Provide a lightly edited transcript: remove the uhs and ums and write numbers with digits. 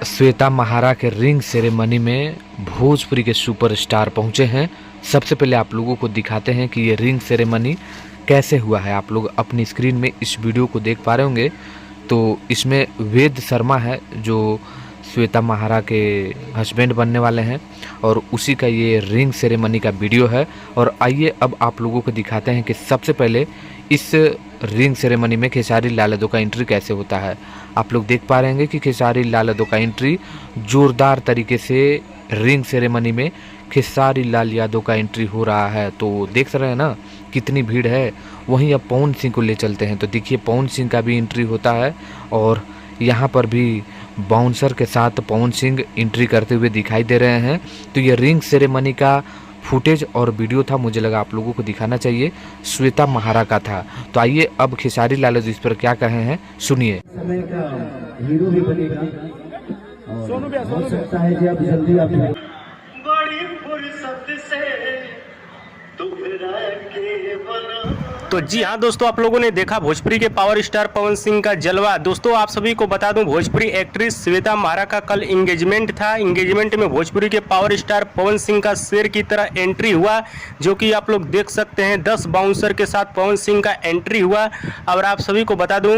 श्वेता महारा के ring ceremony में भोजपुरी के सुपरस्टार पहुंचे हैं। सबसे पहले आप लोगों को दिखाते हैं कि ये रिंग सेरेमनी कैसे हुआ है। आप लोग अपनी स्क्रीन में इस वीडियो को देख पा रहे होंगे। तो इसमें वेद शर्मा है जो श्वेता महारा के हस्बैंड बनने वाले हैं और उसी का ये रिंग सेरेमनी का वीडियो है। और आइए अब आप लोगों को दिखाते हैं कि सबसे पहले इस रिंग सेरेमनी में खेसारी लाल यादव का एंट्री कैसे होता है। आप लोग देख पा रहे हैं कि खेसारी लाल यादव का एंट्री जोरदार तरीके से रिंग सेरेमनी में खेसारी लाल यादव का एंट्री हो रहा है। तो देख रहे हैं ना कितनी भीड़ है। वहीं अब पवन सिंह को ले चलते हैं तो देखिए पवन सिंह का भी एंट्री होता है और यहाँ पर भी बाउंसर के साथ पवन सिंह एंट्री करते हुए दिखाई दे रहे हैं। तो ये रिंग सेरेमनी का फुटेज और वीडियो था, मुझे लगा आप लोगों को दिखाना चाहिए, श्वेता महारा का था। तो आइए अब खेसारी लाल यादव इस पर क्या कहे हैं सुनिए। समय का हीरो भी बनेगा और हो सकता है कि अब जल्दी आप बड़ी फुर्सत से दोहरा के बना। तो जी हाँ दोस्तों, आप लोगों ने देखा भोजपुरी के पावर स्टार पवन सिंह का जलवा। दोस्तों आप सभी को बता दूं, भोजपुरी एक्ट्रेस श्वेता महारा का कल एंगेजमेंट था। एंगेजमेंट में भोजपुरी के पावर स्टार पवन सिंह का शेर की तरह एंट्री हुआ, जो कि आप लोग देख सकते हैं। 10 बाउंसर के साथ पवन सिंह का एंट्री हुआ। और आप सभी को बता दूं